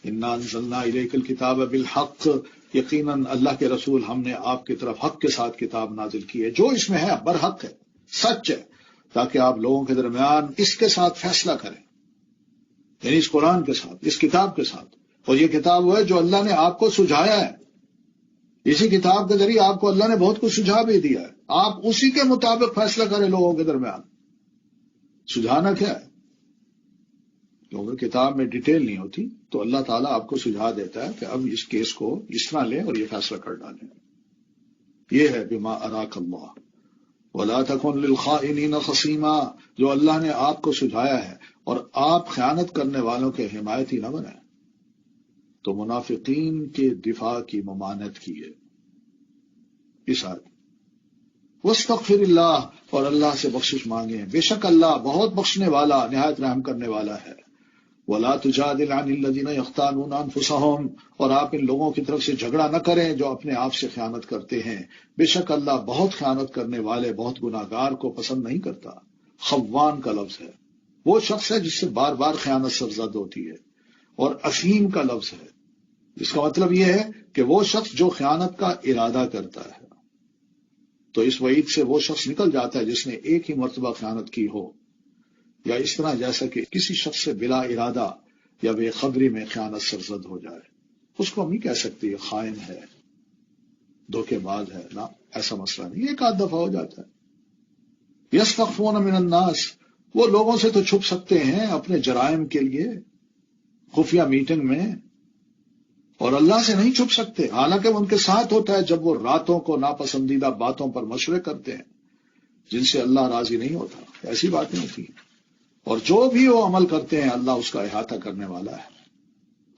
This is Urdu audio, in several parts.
انا انزلنا الیک الکتاب بالحق، یقیناً اللہ کے رسول ہم نے آپ کی طرف حق کے ساتھ کتاب نازل کی ہے، جو اس میں ہے برحق ہے، سچ ہے، تاکہ آپ لوگوں کے درمیان اس کے ساتھ فیصلہ کریں، یعنی اس قرآن کے ساتھ، اس کتاب کے ساتھ۔ اور یہ کتاب وہ ہے جو اللہ نے آپ کو سجھایا ہے، اسی کتاب کے ذریعے آپ کو اللہ نے بہت کچھ سجھا بھی دیا ہے، آپ اسی کے مطابق فیصلہ کریں لوگوں کے درمیان۔ سجھانا کیا ہے؟ کیونکہ کتاب میں ڈیٹیل نہیں ہوتی، تو اللہ تعالیٰ آپ کو سجھا دیتا ہے کہ اب اس کیس کو اس طرح لیں اور یہ فیصلہ کر ڈالیں۔ یہ ہے بما اراک اللہ ولا تکن للخائنین خصیما، جو اللہ نے آپ کو سجھایا ہے، اور آپ خیانت کرنے والوں کے حمایتی نہ بنیں۔ تو منافقین کے دفاع کی ممانعت کی ہے اس آیت۔ واستغفر اللہ، اور اللہ سے بخشش مانگیں، بے شک اللہ بہت بخشنے والا، نہایت رحم کرنے والا ہے۔ ولا تجادل عن الذین یختانون انفسهم، اور آپ ان لوگوں کی طرف سے جھگڑا نہ کریں جو اپنے آپ سے خیانت کرتے ہیں، بے شک اللہ بہت خیانت کرنے والے، بہت گناہگار کو پسند نہیں کرتا۔ خوان کا لفظ ہے، وہ شخص ہے جس سے بار بار خیانت سرزد ہوتی ہے، اور اثیم کا لفظ ہے، اس کا مطلب یہ ہے کہ وہ شخص جو خیانت کا ارادہ کرتا ہے۔ تو اس وعید سے وہ شخص نکل جاتا ہے جس نے ایک ہی مرتبہ خیانت کی ہو، یا اس طرح جیسا کہ کسی شخص سے بلا ارادہ یا بے خبری میں خیانت سرزد ہو جائے، اس کو ہم نہیں کہہ سکتے یہ خائن ہے، دھوکے باز ہے، نہ، ایسا مسئلہ نہیں، ایک آدھ دفعہ ہو جاتا ہے۔ یستخفون من الناس، وہ لوگوں سے تو چھپ سکتے ہیں اپنے جرائم کے لیے خفیہ میٹنگ میں، اور اللہ سے نہیں چھپ سکتے، حالانکہ وہ ان کے ساتھ ہوتا ہے جب وہ راتوں کو ناپسندیدہ باتوں پر مشورے کرتے ہیں جن سے اللہ راضی نہیں ہوتا، ایسی باتیں ہوتی ہیں، اور جو بھی وہ عمل کرتے ہیں اللہ اس کا احاطہ کرنے والا ہے۔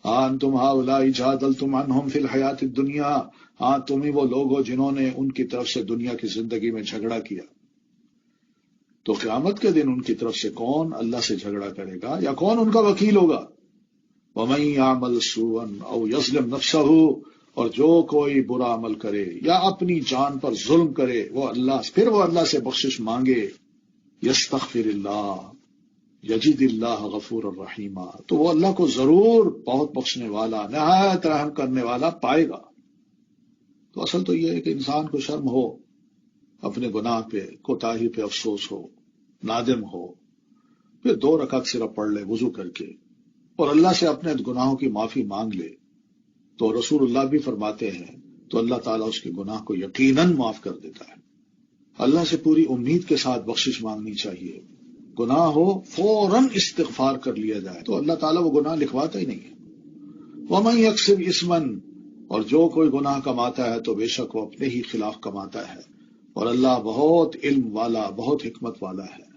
ہاں تم ہؤلاء جادلتم عنہم فی الحیات الدنیا، ہاں تم ہی وہ لوگ ہو جنہوں نے ان کی طرف سے دنیا کی زندگی میں جھگڑا کیا، تو قیامت کے دن ان کی طرف سے کون اللہ سے جھگڑا کرے گا، یا کون ان کا وکیل ہوگا؟ وَمَن يَعْمَلْ سُوءًا أَوْ يَظْلِمْ نَفْسَهُ، اور جو کوئی برا عمل کرے یا اپنی جان پر ظلم کرے، پھر وہ اللہ سے بخشش مانگے، یستغفر اللہ یجد اللہ غفور الرحیم، تو وہ اللہ کو ضرور بہت بخشنے والا، نہایت رحم کرنے والا پائے گا۔ تو اصل تو یہ ہے کہ انسان کو شرم ہو، اپنے گناہ پہ، کوتاہی پہ افسوس ہو، نادم ہو، پھر 2 رکعت صرف پڑھ لے وضو کر کے، اور اللہ سے اپنے گناہوں کی معافی مانگ لے، تو رسول اللہ بھی فرماتے ہیں تو اللہ تعالیٰ اس کے گناہ کو یقیناً معاف کر دیتا ہے۔ اللہ سے پوری امید کے ساتھ بخشش مانگنی چاہیے، گناہ ہو فوراً استغفار کر لیا جائے تو اللہ تعالیٰ وہ گناہ لکھواتا ہی نہیں ہے۔ وَمَن يَكْسِبْ إِثْمًا، اور جو کوئی گناہ کماتا ہے تو بے شک وہ اپنے ہی خلاف کماتا ہے، اور اللہ بہت علم والا، بہت حکمت والا ہے۔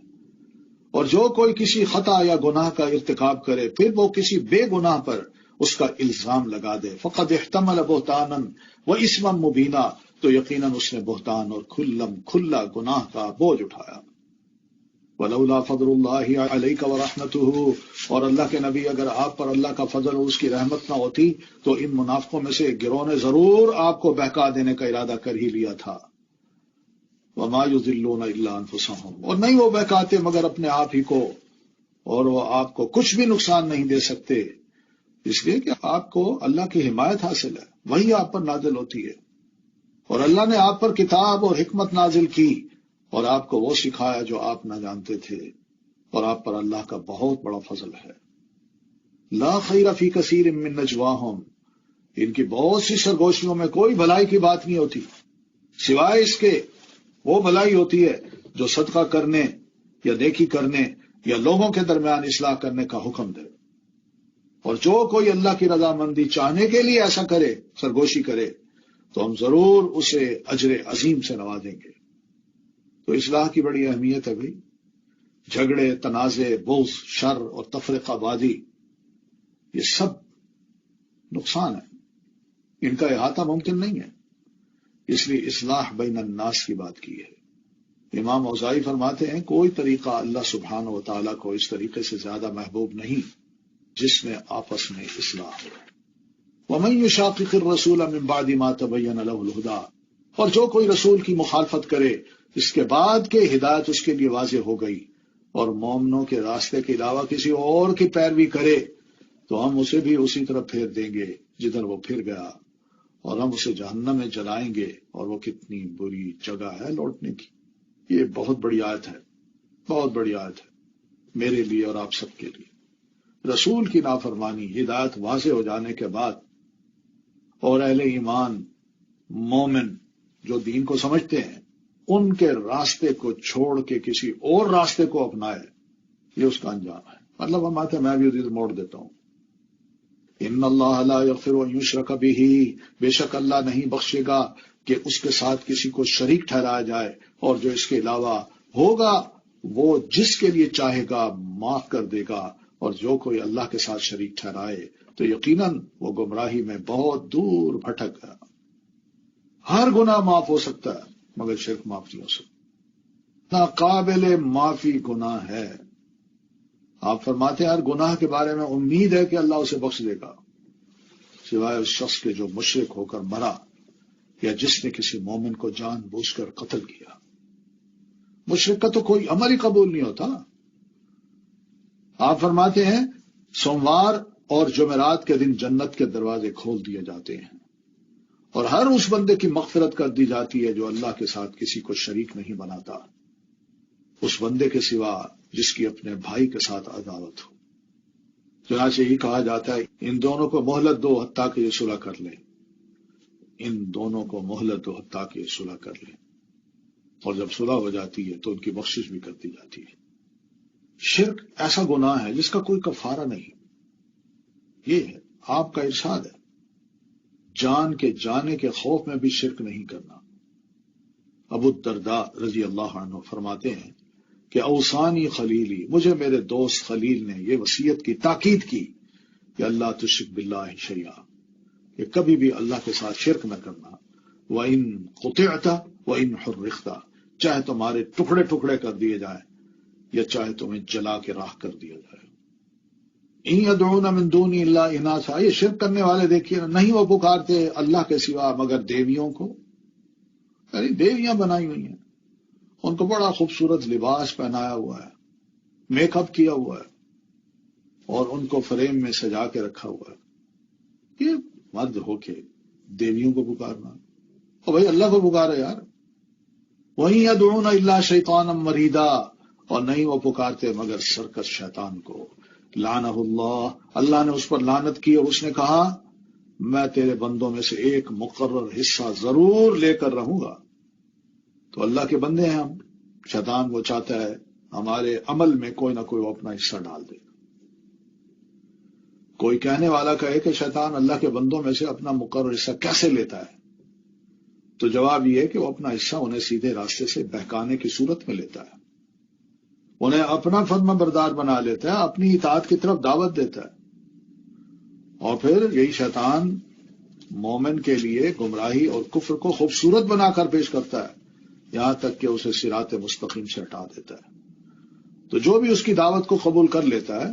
اور جو کوئی کسی خطا یا گناہ کا ارتکاب کرے پھر وہ کسی بے گناہ پر اس کا الزام لگا دے، فقد احتمل بہتانا واسما مبینا، تو یقیناً اس نے بہتان اور کھلا گناہ کا بوجھ اٹھایا۔ ولولا فضل اللہ علیک ورحمتہ، اور اللہ کے نبی اگر آپ پر اللہ کا فضل اور اس کی رحمت نہ ہوتی تو ان منافقوں میں سے گروہ نے ضرور آپ کو بہکا دینے کا ارادہ کر ہی لیا تھا۔ وما یضلون الا انفسهم، اور نہیں وہ بہکاتے مگر اپنے آپ ہی کو، اور وہ آپ کو کچھ بھی نقصان نہیں دے سکتے، اس لیے کہ آپ کو اللہ کی حمایت حاصل ہے، وہی آپ پر نازل ہوتی ہے، اور اللہ نے آپ پر کتاب اور حکمت نازل کی، اور آپ کو وہ سکھایا جو آپ نہ جانتے تھے، اور آپ پر اللہ کا بہت بڑا فضل ہے۔ لا خیر فی کثیر من نجواہم، ان کی بہت سی سرگوشیوں میں کوئی بھلائی کی بات نہیں ہوتی، سوائے اس کے وہ بھلائی ہوتی ہے جو صدقہ کرنے یا نیکی کرنے یا لوگوں کے درمیان اصلاح کرنے کا حکم دے، اور جو کوئی اللہ کی رضامندی چاہنے کے لیے ایسا کرے، سرگوشی کرے، تو ہم ضرور اسے اجر عظیم سے نوازیں گے۔ تو اصلاح کی بڑی اہمیت ہے بھائی، جھگڑے، تنازع، بغض، شر اور تفرقہ بازی، یہ سب نقصان ہے، ان کا احاطہ ممکن نہیں ہے، اس لیے اصلاح بین الناس کی بات کی ہے۔ امام اوزاعی فرماتے ہیں کوئی طریقہ اللہ سبحانہ و تعالیٰ کو اس طریقے سے زیادہ محبوب نہیں جس میں آپس میں اصلاح ہو۔ وَمَن يُشَاقِقِ الرَّسُولَ مِن بَعْدِ مَا تَبَيَّنَ لَهُ الْهُدَىٰ، اور جو کوئی رسول کی مخالفت کرے اس کے بعد کہ ہدایت اس کے لیے واضح ہو گئی، اور مومنوں کے راستے کے علاوہ کسی اور کی پیروی کرے، تو ہم اسے بھی اسی طرح پھیر دیں گے جدھر وہ پھر گیا، اور ہم اسے جہنم میں جلائیں گے، اور وہ کتنی بری جگہ ہے لوٹنے کی۔ یہ بہت بڑی آیت ہے، بہت بڑی آیت ہے میرے لیے اور آپ سب کے لیے۔ رسول کی نافرمانی، ہدایت واضح ہو جانے کے بعد، اور اہل ایمان مومن جو دین کو سمجھتے ہیں ان کے راستے کو چھوڑ کے کسی اور راستے کو اپنائے، یہ اس کا انجام ہے۔ مطلب ہم آتے ہیں، میں بھی ادھر موڑ دیتا ہوں، ان اللہ لا یغفر ان یشرک بہ، بے شک اللہ نہیں بخشے گا کہ اس کے ساتھ کسی کو شریک ٹھہرایا جائے، اور جو اس کے علاوہ ہوگا وہ جس کے لیے چاہے گا معاف کر دے گا، اور جو کوئی اللہ کے ساتھ شریک ٹھہرائے تو یقیناً وہ گمراہی میں بہت دور بھٹک گیا۔ ہر گناہ معاف ہو سکتا ہے مگر شرک معاف نہیں ہو سکتا، ناقابل معافی گناہ ہے۔ آپ فرماتے ہیں ہر گناہ کے بارے میں امید ہے کہ اللہ اسے بخش دے گا، سوائے اس شخص کے جو مشرک ہو کر مرا، یا جس نے کسی مومن کو جان بوجھ کر قتل کیا۔ مشرک کا تو کوئی عمل ہی قبول نہیں ہوتا۔ آپ فرماتے ہیں سوموار اور جمعرات کے دن جنت کے دروازے کھول دیے جاتے ہیں، اور ہر اس بندے کی مغفرت کر دی جاتی ہے جو اللہ کے ساتھ کسی کو شریک نہیں بناتا، اس بندے کے سوا جس کی اپنے بھائی کے ساتھ عداوت ہو۔ چنانچہ یہ کہا جاتا ہے ان دونوں کو مہلت دو حتیٰ کہ یہ صلح کر لیں، ان دونوں کو مہلت دو حتیٰ کہ یہ صلح کر لیں، اور جب صلح ہو جاتی ہے تو ان کی بخشش بھی کر دی جاتی ہے۔ شرک ایسا گناہ ہے جس کا کوئی کفارہ نہیں، یہ ہے آپ کا ارشاد ہے جان کے جانے کے خوف میں بھی شرک نہیں کرنا۔ ابو الدرداء رضی اللہ عنہ فرماتے ہیں کہ اوصانی خلیلی، مجھے میرے دوست خلیل نے یہ وصیت کی، تاکید کی کہ اللہ تشرک باللہ شیئا، کہ کبھی بھی اللہ کے ساتھ شرک نہ کرنا، وَإِن قُطِعْتَ وَإِن حُرِّقْتَ، چاہے تمہارے ٹکڑے ٹکڑے کر دیے جائیں یا چاہے تمہیں جلا کے راکھ کر دیا جائے۔ إِن يَدْعُونَ مِن دُونِ اللَّهِ إِنَاثًا، یہ شرک کرنے والے دیکھیے نہیں وہ پکارتے اللہ کے سوا مگر دیویوں کو، یعنی دیویاں بنائی ہوئی ہیں، ان کو بڑا خوبصورت لباس پہنایا ہوا ہے، میک اپ کیا ہوا ہے، اور ان کو فریم میں سجا کے رکھا ہوا ہے۔ یہ مرد ہو کے دیویوں کو پکارنا، اور بھائی اللہ کو پکارے یار۔ وَإِن يَدْعُونَ إِلَّا شَيْطَانًا مَرِيدًا، اور نہیں وہ پکارتے مگر سرکش شیطان کو، لعنہ اللہ نے اس پر لعنت کی، اور اس نے کہا میں تیرے بندوں میں سے ایک مقرر حصہ ضرور لے کر رہوں گا۔ تو اللہ کے بندے ہیں ہم، شیطان وہ چاہتا ہے ہمارے عمل میں کوئی نہ کوئی اپنا حصہ ڈال دے۔ کوئی کہنے والا کہے کہ شیطان اللہ کے بندوں میں سے اپنا مقرر حصہ کیسے لیتا ہے، تو جواب یہ ہے کہ وہ اپنا حصہ انہیں سیدھے راستے سے بہکانے کی صورت میں لیتا ہے، انہیں اپنا فرما بردار بنا لیتا ہے، اپنی اطاعت کی طرف دعوت دیتا ہے، اور پھر یہی شیطان مومن کے لیے گمراہی اور کفر کو خوبصورت بنا کر پیش کرتا ہے، یہاں تک کہ اسے صراط مستقیم سے ہٹا دیتا ہے۔ تو جو بھی اس کی دعوت کو قبول کر لیتا ہے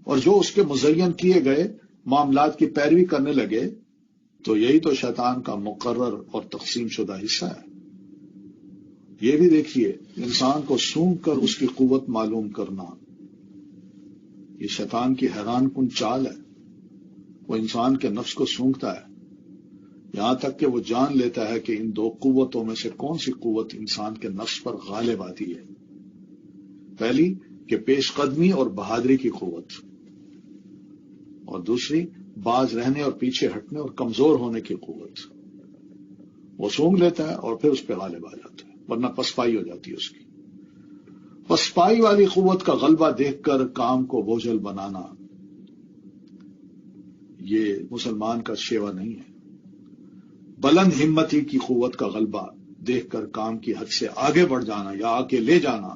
اور جو اس کے مزین کیے گئے معاملات کی پیروی کرنے لگے، تو یہی تو شیطان کا مقرر اور تقسیم شدہ حصہ ہے۔ یہ بھی دیکھیے انسان کو سونگھ کر اس کی قوت معلوم کرنا، یہ شیطان کی حیران کن چال ہے۔ وہ انسان کے نفس کو سونگھتا ہے یہاں تک کہ وہ جان لیتا ہے کہ ان دو قوتوں میں سے کون سی قوت انسان کے نفس پر غالب آتی ہے۔ پہلی کہ پیش قدمی اور بہادری کی قوت، اور دوسری باز رہنے اور پیچھے ہٹنے اور کمزور ہونے کی قوت۔ وہ سونگ لیتا ہے اور پھر اس پہ غالب آ جاتا ہے، ورنہ پسپائی ہو جاتی ہے اس کی۔ پسپائی والی قوت کا غلبہ دیکھ کر کام کو بوجھل بنانا یہ مسلمان کا شیوا نہیں ہے۔ بلند ہمتی کی قوت کا غلبہ دیکھ کر کام کی حد سے آگے بڑھ جانا یا آگے لے جانا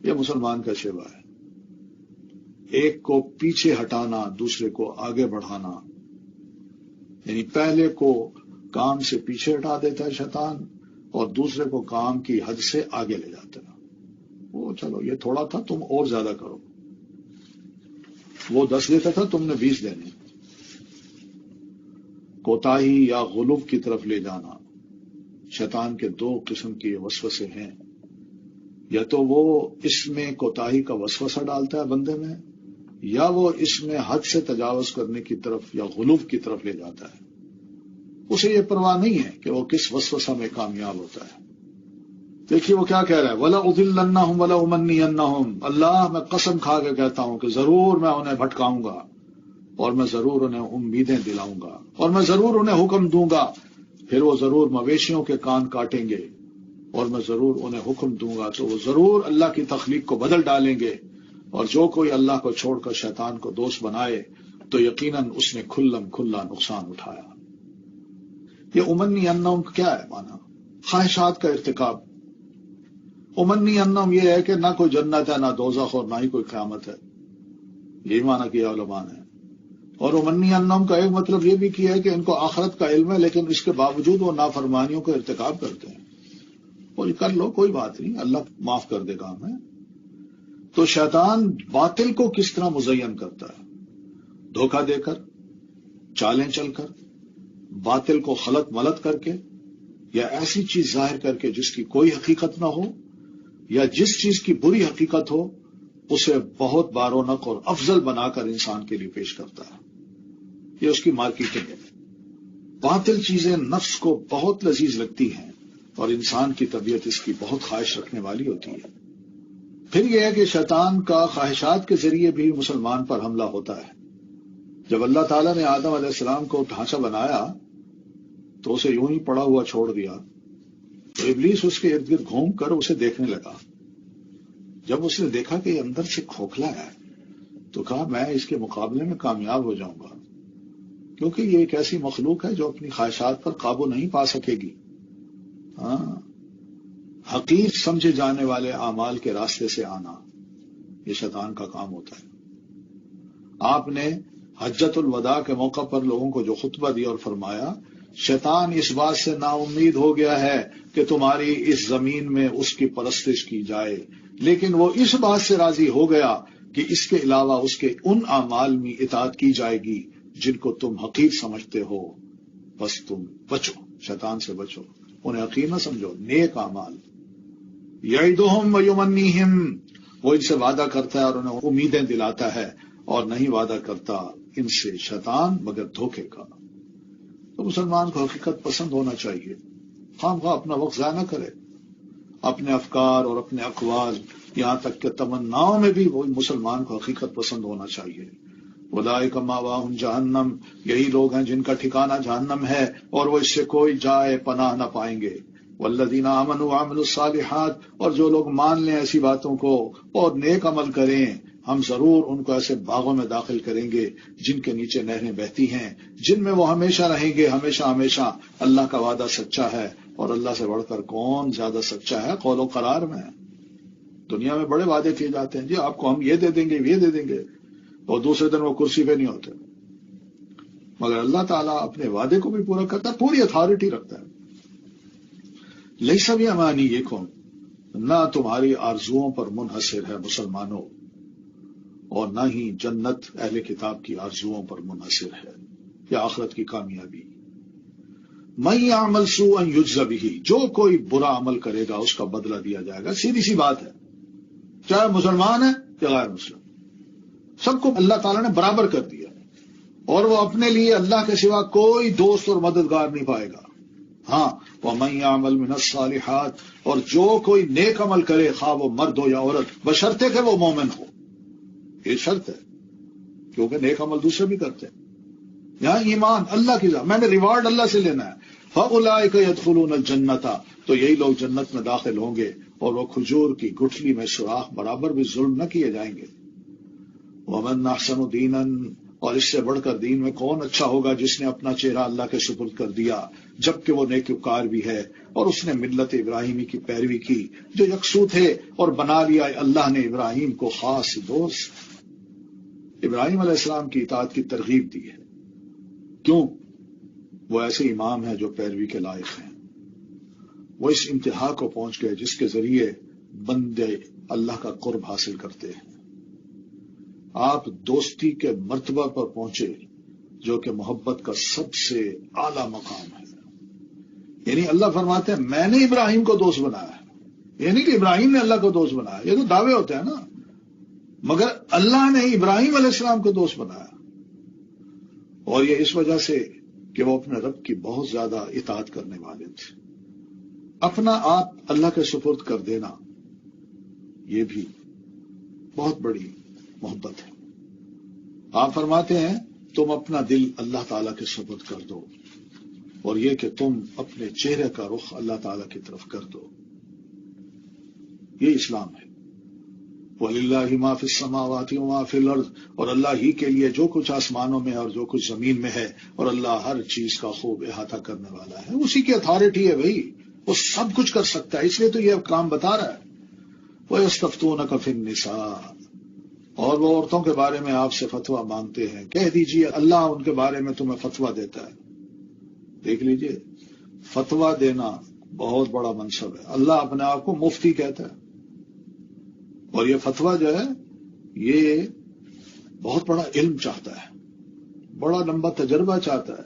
یہ مسلمان کا شیوا ہے۔ ایک کو پیچھے ہٹانا، دوسرے کو آگے بڑھانا، یعنی پہلے کو کام سے پیچھے ہٹا دیتا ہے شیطان، اور دوسرے کو کام کی حد سے آگے لے جاتا ہے۔ وہ چلو یہ تھوڑا تھا، تم اور زیادہ کرو، وہ 10 دیتا تھا تم نے 20 دینے۔ کوتاہی یا غلو کی طرف لے جانا، شیطان کے 2 قسم کے وسوسے ہیں، یا تو وہ اس میں کوتاہی کا وسوسہ ڈالتا ہے بندے میں، یا وہ اس میں حد سے تجاوز کرنے کی طرف یا غلو کی طرف لے جاتا ہے. اسے یہ پرواہ نہیں ہے کہ وہ کس وسوسہ میں کامیاب ہوتا ہے. دیکھیے وہ کیا کہہ رہا ہے، وَلَا أُضِلَّنَّهُمْ وَلَا أُمَنِّيَنَّهُمْ، اللہ میں قسم کھا کے کہتا ہوں کہ ضرور میں انہیں بھٹکاؤں گا، اور میں ضرور انہیں امیدیں دلاؤں گا، اور میں ضرور انہیں حکم دوں گا. پھر وہ ضرور مویشیوں کے کان کاٹیں گے، اور میں ضرور انہیں حکم دوں گا تو وہ ضرور اللہ کی تخلیق کو بدل ڈالیں گے. اور جو کوئی اللہ کو چھوڑ کر شیطان کو دوست بنائے تو یقیناً اس نے کھلم کھلا نقصان اٹھایا. یہ امنی انہم کیا ہے مانا؟ خواہشات کا ارتکاب. امنی انہم یہ ہے کہ نہ کوئی جنت ہے، نہ دوزخ، اور نہ ہی کوئی قیامت ہے. یہی مانا کیا علماء نے. اور امنی انہم کا ایک مطلب یہ بھی کیا ہے کہ ان کو آخرت کا علم ہے، لیکن اس کے باوجود وہ نافرمانیوں کا ارتکاب کرتے ہیں. اور کر لو، کوئی بات نہیں، اللہ معاف کر دے گا ہمیں. تو شیطان باطل کو کس طرح مزین کرتا ہے؟ دھوکہ دے کر، چالیں چل کر، باطل کو خلط ملط کر کے، یا ایسی چیز ظاہر کر کے جس کی کوئی حقیقت نہ ہو، یا جس چیز کی بری حقیقت ہو اسے بہت بارونق اور افضل بنا کر انسان کے لیے پیش کرتا ہے. یہ اس کی مارکیٹنگ ہے. باطل چیزیں نفس کو بہت لذیذ لگتی ہیں، اور انسان کی طبیعت اس کی بہت خواہش رکھنے والی ہوتی ہے. پھر یہ ہے کہ شیطان کا خواہشات کے ذریعے بھی مسلمان پر حملہ ہوتا ہے. جب اللہ تعالیٰ نے آدم علیہ السلام کو ڈھانچہ بنایا تو اسے یوں ہی پڑا ہوا چھوڑ دیا، تو ابلیس اس کے ارد گرد گھوم کر اسے دیکھنے لگا. جب اس نے دیکھا کہ یہ اندر سے کھوکھلا ہے تو کہا میں اس کے مقابلے میں کامیاب ہو جاؤں گا، کیونکہ یہ ایک ایسی مخلوق ہے جو اپنی خواہشات پر قابو نہیں پا سکے گی. ہاں، حقیر سمجھے جانے والے اعمال کے راستے سے آنا یہ شیطان کا کام ہوتا ہے. آپ نے حجۃ الوداع کے موقع پر لوگوں کو جو خطبہ دیا اور فرمایا، شیطان اس بات سے نا امید ہو گیا ہے کہ تمہاری اس زمین میں اس کی پرستش کی جائے، لیکن وہ اس بات سے راضی ہو گیا کہ اس کے علاوہ اس کے ان اعمال میں اطاعت کی جائے گی جن کو تم حقیر سمجھتے ہو. بس تم بچو، شیطان سے بچو، انہیں حقیر نہ سمجھو. نیک اعمال یعدہم ویمنیہم، وہ ان سے وعدہ کرتا ہے اور انہیں امیدیں دلاتا ہے، اور نہیں وعدہ کرتا ان سے شیطان مگر دھوکے کا. تو مسلمان کو حقیقت پسند ہونا چاہیے، خام خواہ اپنا وقت ضائع نہ کرے. اپنے افکار اور اپنے اقوال، یہاں تک کہ تمناؤں میں بھی وہ مسلمان کو حقیقت پسند ہونا چاہیے. اولئک مأواہم جہنم، یہی لوگ ہیں جن کا ٹھکانہ جہنم ہے، اور وہ اس سے کوئی جائے پناہ نہ پائیں گے. والذین آمنوا وعملوا الصالحات، اور جو لوگ مان لیں ایسی باتوں کو اور نیک عمل کریں، ہم ضرور ان کو ایسے باغوں میں داخل کریں گے جن کے نیچے نہریں بہتی ہیں، جن میں وہ ہمیشہ رہیں گے، ہمیشہ ہمیشہ. اللہ کا وعدہ سچا ہے، اور اللہ سے بڑھ کر کون زیادہ سچا ہے قول و قرار میں. دنیا میں بڑے وعدے کیے جاتے ہیں، جی آپ کو ہم یہ دے دیں گے، یہ دے دیں گے، اور دوسرے دن وہ کرسی پہ نہیں ہوتے. مگر اللہ تعالیٰ اپنے وعدے کو بھی پورا کرتا ہے، پوری اتھارٹی رکھتا ہے. لیس بامانیکم، نہ تمہاری آرزوؤں پر منحصر ہے مسلمانوں، اور نہ ہی جنت اہل کتاب کی آرزوؤں پر منحصر ہے یا آخرت کی کامیابی. من یعمل سوءا یجز بہ، جو کوئی برا عمل کرے گا اس کا بدلہ دیا جائے گا. سیدھی سی بات ہے، چاہے مسلمان ہے یا غیر مسلم، سب کو اللہ تعالیٰ نے برابر کر دیا، اور وہ اپنے لیے اللہ کے سوا کوئی دوست اور مددگار نہیں پائے گا. ہاں، وَمَن يَعْمَلْ مِنَ الصَّالِحَاتِ، اور جو کوئی نیک عمل کرے، خواہ وہ مرد ہو یا عورت، بشرطے کہ وہ مومن ہو. یہ شرط ہے، کیونکہ نیک عمل دوسرے بھی کرتے ہیں. یہاں ایمان اللہ کی ذات، میں نے ریوارڈ اللہ سے لینا ہے. فَأُولَئِكَ يَدْخُلُونَ الْجَنَّةَ، تو یہی لوگ جنت میں داخل ہوں گے، اور وہ کھجور کی گٹھلی میں سوراخ برابر بھی ظلم نہ کیے جائیں گے. وَمَنْ أَحْسَنُ دِينًا، اور اس سے بڑھ کر دین میں کون اچھا ہوگا جس نے اپنا چہرہ اللہ کے سپرد کر دیا، جبکہ وہ نیکوکار بھی ہے، اور اس نے ملت ابراہیمی کی پیروی کی جو یکسو تھے، اور بنا لیا اللہ نے ابراہیم کو خاص دوست. ابراہیم علیہ السلام کی اطاعت کی ترغیب دی ہے. کیوں؟ وہ ایسے امام ہیں جو پیروی کے لائق ہیں. وہ اس انتہا کو پہنچ گئے جس کے ذریعے بندے اللہ کا قرب حاصل کرتے ہیں. آپ دوستی کے مرتبہ پر پہنچے جو کہ محبت کا سب سے اعلیٰ مقام ہے. یعنی اللہ فرماتے ہیں میں نے ابراہیم کو دوست بنایا ہے، یعنی کہ ابراہیم نے اللہ کو دوست بنایا. یہ تو دعوے ہوتے ہیں نا، مگر اللہ نے ابراہیم علیہ السلام کو دوست بنایا، اور یہ اس وجہ سے کہ وہ اپنے رب کی بہت زیادہ اطاعت کرنے والے تھے۔ اپنا آپ اللہ کے سپرد کر دینا یہ بھی بہت بڑی محبت ہے۔ آپ فرماتے ہیں تم اپنا دل اللہ تعالیٰ کے سپرد کر دو، اور یہ کہ تم اپنے چہرے کا رخ اللہ تعالیٰ کی طرف کر دو، یہ اسلام ہے۔ وَلِلَّهِ مَا فِي السَّمَاوَاتِ وَمَا فِي الْأَرْضِ، اور اللہ ہی کے لیے جو کچھ آسمانوں میں اور جو کچھ زمین میں ہے، اور اللہ ہر چیز کا خوب احاطہ کرنے والا ہے، اسی کی اتھارٹی ہے بھائی، وہ سب کچھ کر سکتا ہے، اس لیے تو یہ کام بتا رہا ہے۔ وَيَسْتَفْتُونَكَ فِي النِّسَاءِ، اور وہ عورتوں کے بارے میں آپ سے فتویٰ مانگتے ہیں، کہہ دیجئے اللہ ان کے بارے میں تمہیں فتویٰ دیتا ہے۔ دیکھ لیجئے، فتویٰ دینا بہت بڑا منصب ہے، اللہ اپنے آپ کو مفتی کہتا ہے، اور یہ فتویٰ جو ہے یہ بہت بڑا علم چاہتا ہے، بڑا لمبا تجربہ چاہتا ہے۔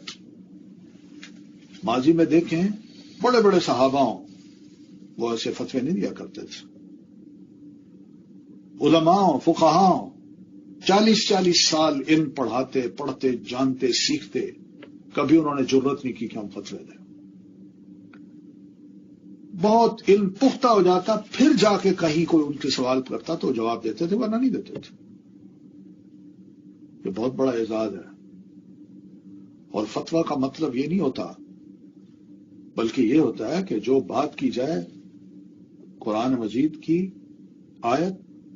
ماضی میں دیکھیں بڑے بڑے صحاباؤں وہ ایسے فتوے نہیں دیا کرتے تھے، علماؤں فقہاؤں 40 سال علم پڑھاتے پڑھتے جانتے سیکھتے، کبھی انہوں نے جرت نہیں کی کہ ہم فتوے دیں۔ بہت علم پختہ ہو جاتا، پھر جا کے کہیں کوئی ان کے سوال کرتا تو جواب دیتے تھے، ورنہ نہیں دیتے تھے۔ یہ بہت بڑا اعزاز ہے، اور فتویٰ کا مطلب یہ نہیں ہوتا، بلکہ یہ ہوتا ہے کہ جو بات کی جائے قرآن مجید کی آیت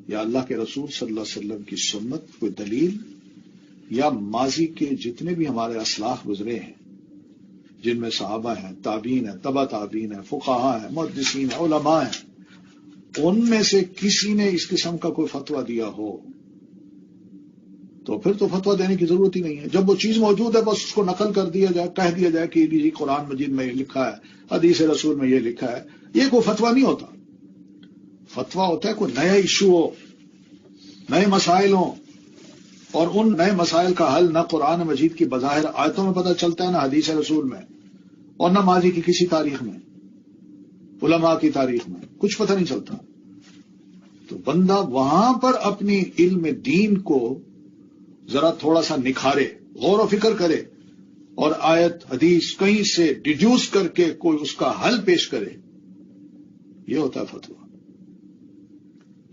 یا اللہ کے رسول صلی اللہ علیہ وسلم کی سنت، کوئی دلیل، یا ماضی کے جتنے بھی ہمارے اسلاف گزرے ہیں، جن میں صحابہ ہیں، تابعین ہیں، تبع تابعین ہیں، فقہاء ہیں، محدثین ہیں، علماء ہیں، ان میں سے کسی نے اس قسم کا کوئی فتویٰ دیا ہو تو پھر تو فتویٰ دینے کی ضرورت ہی نہیں ہے۔ جب وہ چیز موجود ہے بس اس کو نقل کر دیا جائے، کہہ دیا جائے کہ یہ قرآن مجید میں یہ لکھا ہے، حدیث رسول میں یہ لکھا ہے، یہ کوئی فتویٰ نہیں ہوتا۔ فتویٰ ہوتا ہے کوئی نیا ایشو ہو، نئے مسائل ہوں، اور ان نئے مسائل کا حل نہ قرآن مجید کی بظاہر آیتوں میں پتہ چلتا ہے، نہ حدیث رسول میں، اور نہ ماضی کی کسی تاریخ میں، علماء کی تاریخ میں کچھ پتہ نہیں چلتا۔ تو بندہ وہاں پر اپنی علم دین کو ذرا تھوڑا سا نکھارے، غور و فکر کرے، اور آیت حدیث کہیں سے ڈیڈیوس کر کے کوئی اس کا حل پیش کرے، یہ ہوتا ہے فتویٰ۔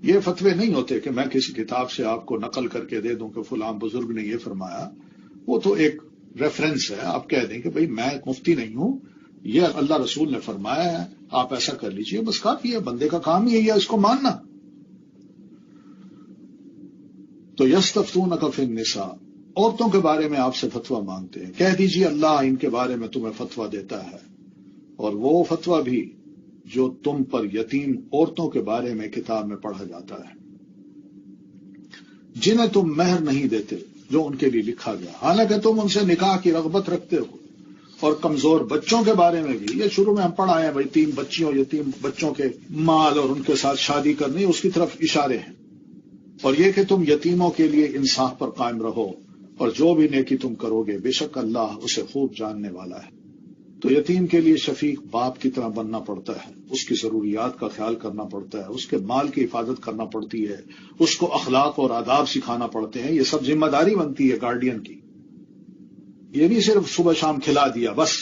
یہ فتوے نہیں ہوتے کہ میں کسی کتاب سے آپ کو نقل کر کے دے دوں کہ فلاں بزرگ نے یہ فرمایا، وہ تو ایک ریفرنس ہے، آپ کہہ دیں کہ بھئی میں مفتی نہیں ہوں، یہ اللہ رسول نے فرمایا ہے، آپ ایسا کر لیجئے، بس کافی ہے، بندے کا کام ہی ہے اس کو ماننا۔ تو یستفتونک فی النساء، عورتوں کے بارے میں آپ سے فتویٰ مانگتے ہیں، کہہ دیجئے اللہ ان کے بارے میں تمہیں فتویٰ دیتا ہے، اور وہ فتویٰ بھی جو تم پر یتیم عورتوں کے بارے میں کتاب میں پڑھا جاتا ہے، جنہیں تم مہر نہیں دیتے جو ان کے لیے لکھا گیا، حالانکہ تم ان سے نکاح کی رغبت رکھتے ہو، اور کمزور بچوں کے بارے میں بھی، یہ شروع میں ہم پڑھ آئے ہیں بھائی، یتیم بچوں کے مال اور ان کے ساتھ شادی کرنی، اس کی طرف اشارے ہیں، اور یہ کہ تم یتیموں کے لیے انصاف پر قائم رہو، اور جو بھی نیکی تم کرو گے بے شک اللہ اسے خوب جاننے والا ہے۔ تو یتیم کے لیے شفیق باپ کی طرح بننا پڑتا ہے، اس کی ضروریات کا خیال کرنا پڑتا ہے، اس کے مال کی حفاظت کرنا پڑتی ہے، اس کو اخلاق اور آداب سکھانا پڑتے ہیں، یہ سب ذمہ داری بنتی ہے گارڈین کی۔ یہ نہیں صرف صبح شام کھلا دیا بس۔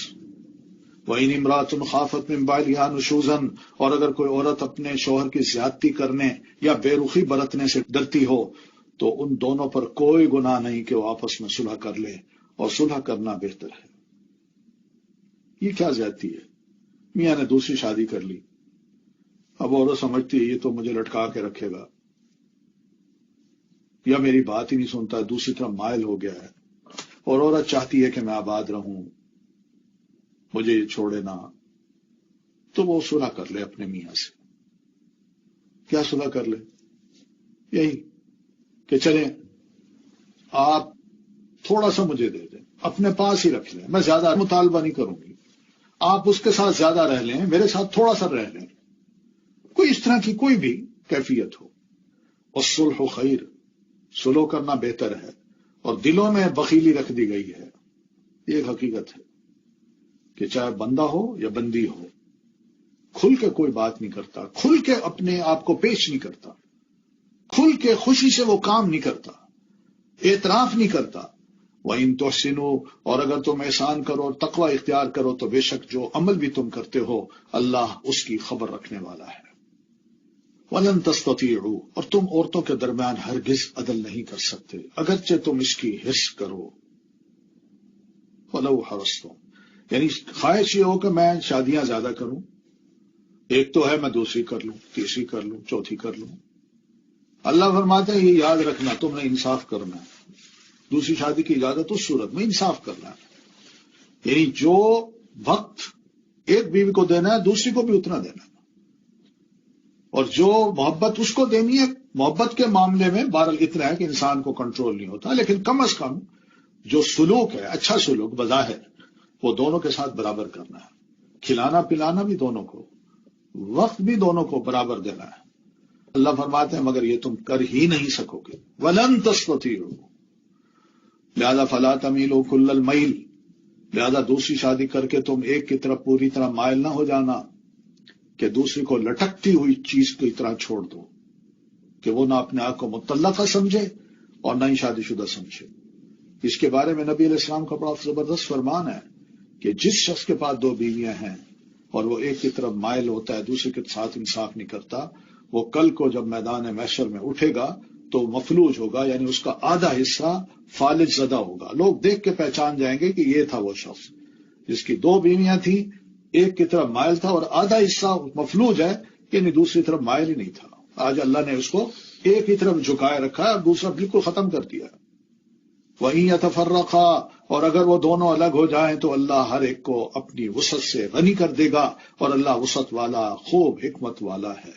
وَإِنِ امْرَأَةٌ خَافَتْ مِنْ بَعْلِهَا نُشُوزًا، اور اگر کوئی عورت اپنے شوہر کی زیادتی کرنے یا بے رخی برتنے سے ڈرتی ہو تو ان دونوں پر کوئی گناہ نہیں کہ وہ آپس میں صلح کر لے، اور صلح کرنا بہتر ہے۔ یہ کیا زیادتی ہے؟ میاں نے دوسری شادی کر لی، اب عورت سمجھتی ہے یہ تو مجھے لٹکا کے رکھے گا، یا میری بات ہی نہیں سنتا، دوسری طرف مائل ہو گیا ہے، اور عورت چاہتی ہے کہ میں آباد رہوں، مجھے یہ چھوڑے نہ، تو وہ صلح کر لے اپنے میاں سے۔ کیا صلح کر لے؟ یہی کہ چلیں آپ تھوڑا سا مجھے دے دیں، اپنے پاس ہی رکھ لیں، میں زیادہ مطالبہ نہیں کروں گی، آپ اس کے ساتھ زیادہ رہ لیں، میرے ساتھ تھوڑا سا رہ لیں، کوئی اس طرح کی کوئی بھی کیفیت ہو۔ والصلح خیر، صلح کرنا بہتر ہے، اور دلوں میں بخیلی رکھ دی گئی ہے، یہ ایک حقیقت ہے کہ چاہے بندہ ہو یا بندی ہو، کھل کے کوئی بات نہیں کرتا، کھل کے اپنے آپ کو پیش نہیں کرتا، کھل کے خوشی سے وہ کام نہیں کرتا، اعتراف نہیں کرتا۔ وَإِن تُحْسِنُوا، اور اگر تم احسان کرو اور تقوی اختیار کرو تو بے شک جو عمل بھی تم کرتے ہو اللہ اس کی خبر رکھنے والا ہے۔ وَلَن تَسْتَطِيعُوا، اور تم عورتوں کے درمیان ہرگز عدل نہیں کر سکتے اگرچہ تم اس کی حرص کرو۔ وَلَوْ حَرَصْتُمْ، یعنی خواہش یہ ہو کہ میں شادیاں زیادہ کروں، ایک تو ہے میں دوسری کر لوں، تیسری کر لوں، چوتھی کر لوں۔ اللہ فرماتے ہیں یہ یاد رکھنا تم نے انصاف کرنا ہے، دوسری شادی کی اجازت اس صورت میں انصاف کرنا ہے، یعنی جو وقت ایک بیوی کو دینا ہے دوسری کو بھی اتنا دینا ہے، اور جو محبت اس کو دینی ہے محبت کے معاملے میں بہرحال اتنا ہے کہ انسان کو کنٹرول نہیں ہوتا، لیکن کم از کم جو سلوک ہے اچھا سلوک بظاہر وہ دونوں کے ساتھ برابر کرنا ہے، کھلانا پلانا بھی دونوں کو، وقت بھی دونوں کو برابر دینا ہے۔ اللہ فرماتے ہیں مگر یہ تم کر ہی نہیں سکو گے۔ وَلَن تَسْتَطِيعُوا، لہذا فَلَا تَمِيلُوا كُلَّ الْمَيْلِ، لہذا دوسری شادی کر کے تم ایک کی طرف پوری طرح مائل نہ ہو جانا کہ دوسری کو لٹکتی ہوئی چیز کی طرح چھوڑ دو، کہ وہ نہ اپنے آپ کو مطلقہ سمجھے اور نہ ہی شادی شدہ سمجھے۔ اس کے بارے میں نبی علیہ السلام کا بڑا زبردست فرمان ہے کہ جس شخص کے پاس دو بیویاں ہیں اور وہ ایک کی طرف مائل ہوتا ہے دوسرے کے ساتھ انصاف نہیں کرتا، وہ کل کو جب میدان محشر میں اٹھے گا تو مفلوج ہوگا، یعنی اس کا آدھا حصہ فالج زدہ ہوگا، لوگ دیکھ کے پہچان جائیں گے کہ یہ تھا وہ شخص جس کی دو بیویاں تھیں، ایک کی طرف مائل تھا اور آدھا حصہ مفلوج ہے، یعنی دوسری طرف مائل ہی نہیں تھا۔ آج اللہ نے اس کو ایک ہی طرف جھکائے رکھا ہے اور دوسرا بالکل ختم کر دیا۔ وَإِن يَتَفَرَّقَا، اور اگر وہ دونوں الگ ہو جائیں تو اللہ ہر ایک کو اپنی وسعت سے غنی کر دے گا، اور اللہ وسعت والا خوب حکمت والا ہے۔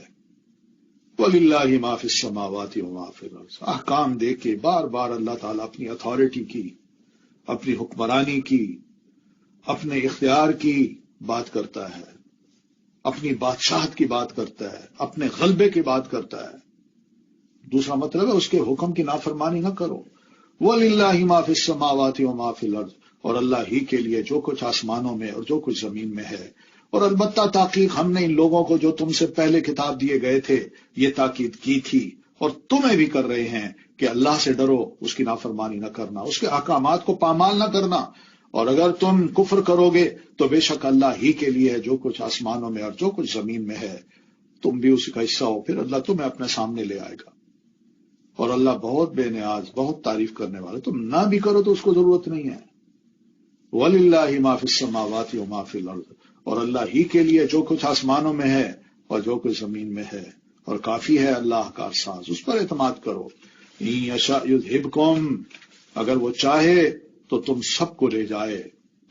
وَلِلَّهِ مَا فِي السَّمَاوَاتِ وَمَا فِي الْأَرْضِ، احکام دے کے بار بار اللہ تعالیٰ اپنی اتھارٹی کی، اپنی حکمرانی کی، اپنے اختیار کی بات کرتا ہے، اپنی بادشاہت کی بات کرتا ہے، اپنے غلبے کی بات کرتا ہے۔ دوسرا مطلب ہے اس کے حکم کی نافرمانی نہ کرو۔ وَلِلَّهِ مَا فِي السَّمَاوَاتِ وَمَا فِي الْأَرْضِ، اور اللہ ہی کے لیے جو کچھ آسمانوں میں اور جو کچھ زمین میں ہے۔ اور البتہ تحقیق ہم نے ان لوگوں کو جو تم سے پہلے کتاب دیے گئے تھے یہ تاکید کی تھی، اور تمہیں بھی کر رہے ہیں کہ اللہ سے ڈرو، اس کی نافرمانی نہ کرنا، اس کے احکامات کو پامال نہ کرنا، اور اگر تم کفر کرو گے تو بے شک اللہ ہی کے لیے ہے جو کچھ آسمانوں میں اور جو کچھ زمین میں ہے، تم بھی اسی کا حصہ ہو، پھر اللہ تمہیں اپنے سامنے لے آئے گا، اور اللہ بہت بے نیاز بہت تعریف کرنے والا۔ تم نہ بھی کرو تو اس کو ضرورت نہیں ہے۔ وَلِلَّهِ مَا فِي السَّمَاوَاتِ وَمَا فِي الْأَرْضِ، اور اللہ ہی کے لیے جو کچھ آسمانوں میں ہے اور جو کچھ زمین میں ہے، اور کافی ہے اللہ کارساز، اس پر اعتماد کرو۔ إِن يَشَأْ يُذْهِبْكُمْ، اگر وہ چاہے تو تم سب کو لے جائے،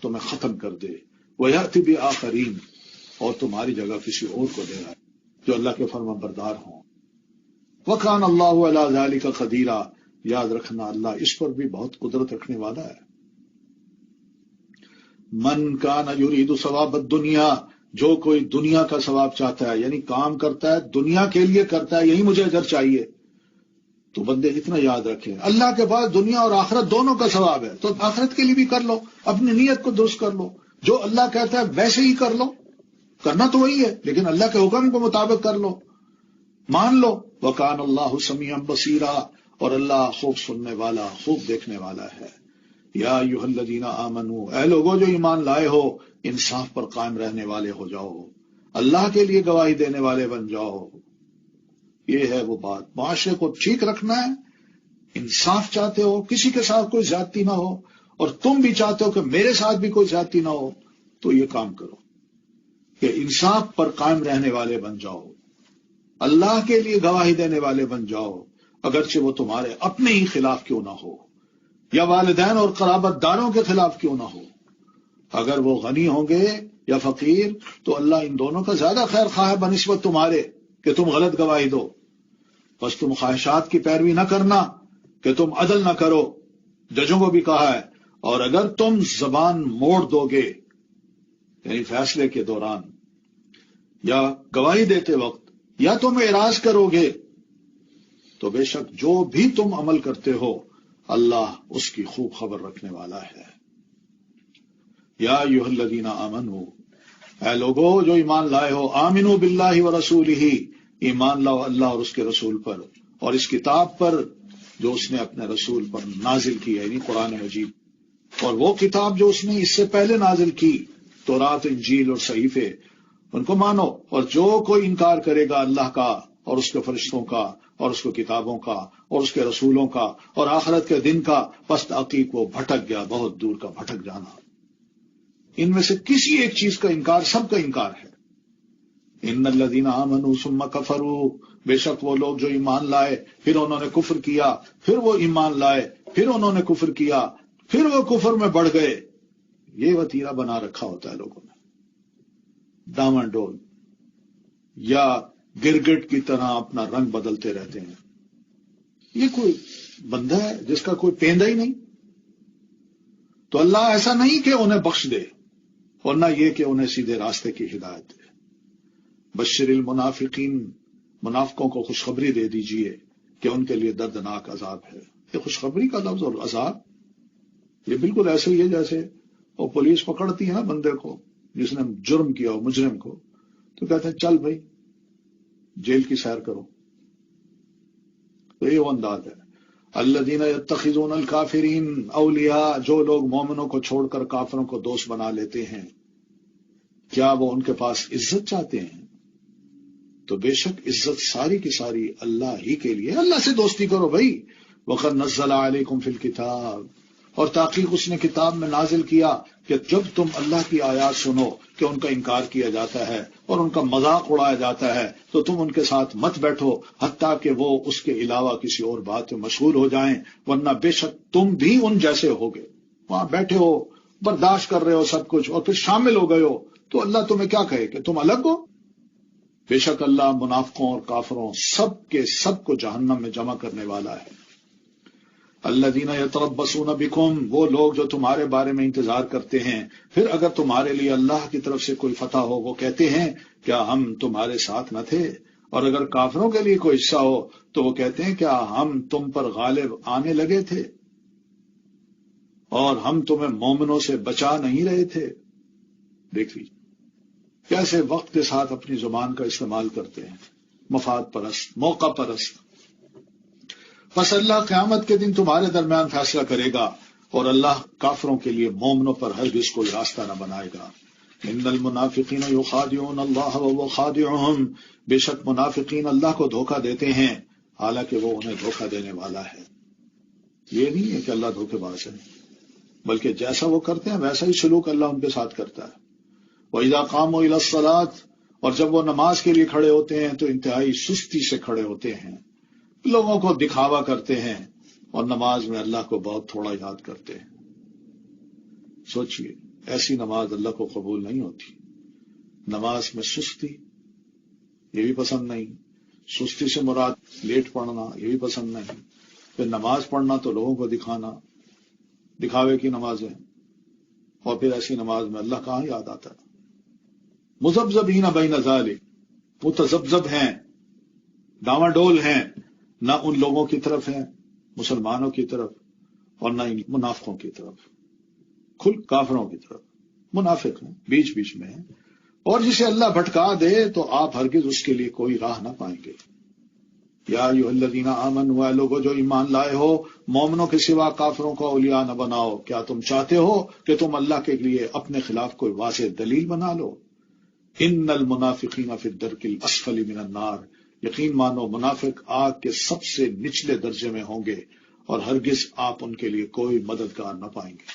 تمہیں ختم کر دے، وَيَأْتِ بِآخَرِينَ، اور تمہاری جگہ کسی اور کو دے آئے جو اللہ کے فرما بردار ہوں۔ وَكَانَ اللَّهُ عَلَى ذَلِكَ قَدِيرًا، یاد رکھنا اللہ اس پر بھی بہت قدرت رکھنے والا ہے۔ من کان یرید ثواب الدنیا، جو کوئی دنیا کا ثواب چاہتا ہے، یعنی کام کرتا ہے دنیا کے لیے کرتا ہے، یہی مجھے اجر چاہیے، تو بندے اتنا یاد رکھیں اللہ کے پاس دنیا اور آخرت دونوں کا ثواب ہے، تو آخرت کے لیے بھی کر لو، اپنی نیت کو درست کر لو، جو اللہ کہتا ہے ویسے ہی کر لو، کرنا تو وہی ہے لیکن اللہ کے حکم کے مطابق کر لو، مان لو۔ وَكَانَ اللَّهُ سَمِيعًا بَصِيرًا، اور اللہ خوب سننے والا خوب دیکھنے والا ہے۔ یا ایھا الذین آمنوا، اے لوگوں جو ایمان لائے ہو، انصاف پر قائم رہنے والے ہو جاؤ، اللہ کے لیے گواہی دینے والے بن جاؤ۔ یہ ہے وہ بات، معاشرے کو ٹھیک رکھنا ہے، انصاف چاہتے ہو، کسی کے ساتھ کوئی زیادتی نہ ہو، اور تم بھی چاہتے ہو کہ میرے ساتھ بھی کوئی زیادتی نہ ہو، تو یہ کام کرو کہ انصاف پر قائم رہنے والے بن جاؤ، اللہ کے لیے گواہی دینے والے بن جاؤ، اگرچہ وہ تمہارے اپنے ہی خلاف کیوں نہ ہو، یا والدین اور قرابت داروں کے خلاف کیوں نہ ہو۔ اگر وہ غنی ہوں گے یا فقیر تو اللہ ان دونوں کا زیادہ خیر خواہ ہے بنسبت تمہارے کہ تم غلط گواہی دو۔ بس تم خواہشات کی پیروی نہ کرنا کہ تم عدل نہ کرو، ججوں کو بھی کہا ہے، اور اگر تم زبان موڑ دو گے یعنی فیصلے کے دوران یا گواہی دیتے وقت، یا تم اعراض کرو گے، تو بے شک جو بھی تم عمل کرتے ہو اللہ اس کی خوب خبر رکھنے والا ہے۔ یا ایھا الذین آمنوا، اے لوگو جو ایمان لائے ہو، آمنوا باللہ ورسولہ، ایمان لاؤ اللہ اور اس کے رسول پر، اور اس کتاب پر جو اس نے اپنے رسول پر نازل کی ہے، یعنی قرآن مجید، اور وہ کتاب جو اس نے اس سے پہلے نازل کی، تورات، انجیل اور صحیفے، ان کو مانو، اور جو کوئی انکار کرے گا اللہ کا اور اس کے فرشتوں کا اور اس کو کتابوں کا اور اس کے رسولوں کا اور آخرت کے دن کا، پس تحقیق وہ بھٹک گیا، بہت دور کا بھٹک جانا۔ ان میں سے کسی ایک چیز کا انکار سب کا انکار ہے۔ ان الذین آمنوا ثم کفروا، بے شک وہ لوگ جو ایمان لائے پھر انہوں نے کفر کیا، پھر وہ ایمان لائے پھر انہوں نے کفر کیا، پھر وہ کفر میں بڑھ گئے۔ یہ وتیرہ بنا رکھا ہوتا ہے لوگوں نے، ڈاواں ڈول یا گرگٹ کی طرح اپنا رنگ بدلتے رہتے ہیں۔ یہ کوئی بندہ ہے جس کا کوئی پیندہ ہی نہیں؟ تو اللہ ایسا نہیں کہ انہیں بخش دے، اور نہ یہ کہ انہیں سیدھے راستے کی ہدایت دے۔ بشر المنافقین، منافقوں کو خوشخبری دے دیجئے کہ ان کے لیے دردناک عذاب ہے۔ یہ خوشخبری کا لفظ اور عذاب، یہ بالکل ایسے ہی ہے جیسے وہ پولیس پکڑتی ہے نا بندے کو جس نے جرم کیا ہو، مجرم کو، تو کہتے ہیں چل بھائی جیل کی سیر کرو۔ تو یہ وہ انداز ہے۔ الذین یتخذون الکافرین اولیاء، جو لوگ مومنوں کو چھوڑ کر کافروں کو دوست بنا لیتے ہیں، کیا وہ ان کے پاس عزت چاہتے ہیں؟ تو بے شک عزت ساری کی ساری اللہ ہی کے لیے۔ اللہ سے دوستی کرو بھائی۔ وقد نزل علیکم فی الکتاب، اور تحقیق اس نے کتاب میں نازل کیا کہ جب تم اللہ کی آیات سنو کہ ان کا انکار کیا جاتا ہے اور ان کا مذاق اڑایا جاتا ہے تو تم ان کے ساتھ مت بیٹھو حتیٰ کہ وہ اس کے علاوہ کسی اور بات میں مشغول ہو جائیں، ورنہ بے شک تم بھی ان جیسے ہوگے۔ وہاں بیٹھے ہو، برداشت کر رہے ہو سب کچھ، اور پھر شامل ہو گئے ہو تو اللہ تمہیں کیا کہے کہ تم الگ ہو؟ بے شک اللہ منافقوں اور کافروں سب کے سب کو جہنم میں جمع کرنے والا ہے۔ الذین یتربصون بکم، وہ لوگ جو تمہارے بارے میں انتظار کرتے ہیں، پھر اگر تمہارے لیے اللہ کی طرف سے کوئی فتح ہو وہ کہتے ہیں کیا ہم تمہارے ساتھ نہ تھے، اور اگر کافروں کے لیے کوئی حصہ ہو تو وہ کہتے ہیں کیا ہم تم پر غالب آنے لگے تھے اور ہم تمہیں مومنوں سے بچا نہیں رہے تھے۔ دیکھ لیجیے کیسے وقت کے ساتھ اپنی زبان کا استعمال کرتے ہیں، مفاد پرست، موقع پرست۔ پس اللہ قیامت کے دن تمہارے درمیان فیصلہ کرے گا، اور اللہ کافروں کے لیے مومنوں پر ہرگز کوئی راستہ نہ بنائے گا۔ ان المنافقین یخادعون اللہ وهو خادعهم، بے شک منافقین اللہ کو دھوکہ دیتے ہیں حالانکہ وہ انہیں دھوکہ دینے والا ہے۔ یہ نہیں ہے کہ اللہ دھوکے باز ہے، بلکہ جیسا وہ کرتے ہیں ویسا ہی سلوک اللہ ان کے ساتھ کرتا ہے۔ وَإِذَا قَامُوا إِلَى الصَّلَاةِ، اور جب وہ نماز کے لیے کھڑے ہوتے ہیں تو انتہائی سستی سے کھڑے ہوتے ہیں، لوگوں کو دکھاوا کرتے ہیں اور نماز میں اللہ کو بہت تھوڑا یاد کرتے ہیں۔ سوچئے ایسی نماز اللہ کو قبول نہیں ہوتی۔ نماز میں سستی یہ بھی پسند نہیں، سستی سے مراد لیٹ پڑھنا یہ بھی پسند نہیں، پھر نماز پڑھنا تو لوگوں کو دکھانا، دکھاوے کی نمازیں، اور پھر ایسی نماز میں اللہ کہاں یاد آتا ہے۔ مذبذبین بین ذالک، متذبذب ہیں، ڈاواں ڈول ہیں، نہ ان لوگوں کی طرف ہیں مسلمانوں کی طرف اور نہ منافقوں کی طرف، کھل کافروں کی طرف منافق ہیں، بیچ بیچ میں ہیں، اور جسے اللہ بھٹکا دے تو آپ ہرگز اس کے لیے کوئی راہ نہ پائیں گے۔ یا ایھا الذین آمنوا، اے لوگو جو ایمان لائے ہو، مومنوں کے سوا کافروں کو اولیاء نہ بناؤ۔ کیا تم چاہتے ہو کہ تم اللہ کے لیے اپنے خلاف کوئی واضح دلیل بنا لو؟ ان المنافقین فی الدرک الاسفل من النار، یقین مانو منافق آگ کے سب سے نچلے درجے میں ہوں گے اور ہرگز آپ ان کے لیے کوئی مددگار نہ پائیں گے۔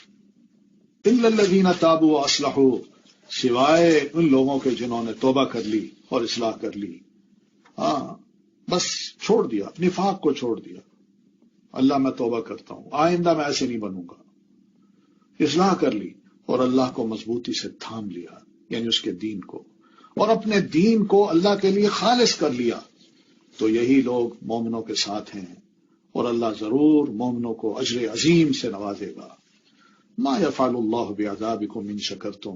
الا الذین تابوا واصلحوا، سوائے ان لوگوں کے جنہوں نے توبہ کر لی اور اصلاح کر لی۔ ہاں بس چھوڑ دیا، نفاق کو چھوڑ دیا، اللہ میں توبہ کرتا ہوں، آئندہ میں ایسے نہیں بنوں گا، اصلاح کر لی اور اللہ کو مضبوطی سے تھام لیا، یعنی اس کے دین کو، اور اپنے دین کو اللہ کے لیے خالص کر لیا، تو یہی لوگ مومنوں کے ساتھ ہیں، اور اللہ ضرور مومنوں کو اجر عظیم سے نوازے گا۔ ما یفعل اللہ بعذابکم ان شکرتم،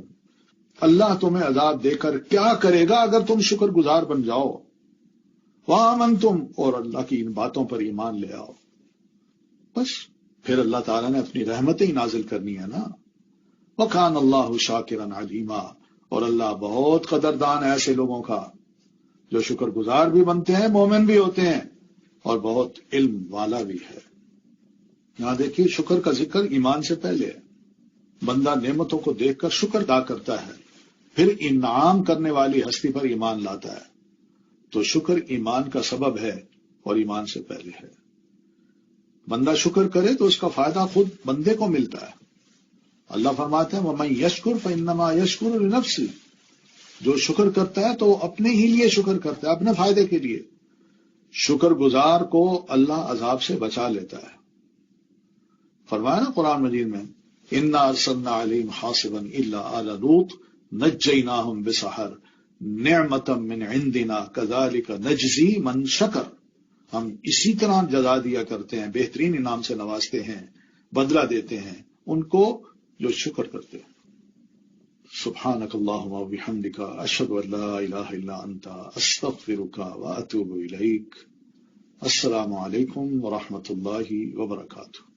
اللہ تمہیں عذاب دے کر کیا کرے گا اگر تم شکر گزار بن جاؤ۔ وآمنتم، اور اللہ کی ان باتوں پر ایمان لے آؤ، بس پھر اللہ تعالیٰ نے اپنی رحمتیں ہی نازل کرنی ہے نا۔ وکان اللہ شاکرا علیما، اور اللہ بہت قدردان ہے ایسے لوگوں کا جو شکر گزار بھی بنتے ہیں، مومن بھی ہوتے ہیں، اور بہت علم والا بھی ہے۔ یہاں دیکھیے شکر کا ذکر ایمان سے پہلے ہے۔ بندہ نعمتوں کو دیکھ کر شکر ادا کرتا ہے، پھر انعام کرنے والی ہستی پر ایمان لاتا ہے، تو شکر ایمان کا سبب ہے اور ایمان سے پہلے ہے۔ بندہ شکر کرے تو اس کا فائدہ خود بندے کو ملتا ہے۔ اللہ فرماتے ہیں وَمَن يَشْكُرْ فَإِنَّمَا يَشْكُرُ لِنَفْسِهِ، جو شکر کرتا ہے تو اپنے ہی لیے شکر کرتا ہے، اپنے فائدے کے لیے۔ شکر گزار کو اللہ عذاب سے بچا لیتا ہے۔ فرمایا نا قرآن مجید میں اِنَّا أَرْسَلْنَا عَلَيْهِمْ حَاصِبًا إِلَّا آلَ لُوطٍ نَجَّيْنَاهُمْ بِسَحَرٍ نِعْمَةً مِّنْ عِندِنَا كَذَلِكَ نَجْزِي مَنْ شَكَرَ، ہم اسی طرح جزا دیا کرتے ہیں، بہترین انعام سے نوازتے ہیں، بدلہ دیتے ہیں ان کو جو شکر کرتے ہیں۔ سبحانک اللہم و بحمدک اشہد ان لا الہ الا انت استغفرک و اتوب الیک۔ السلام علیکم ورحمۃ اللہ وبرکاتہ۔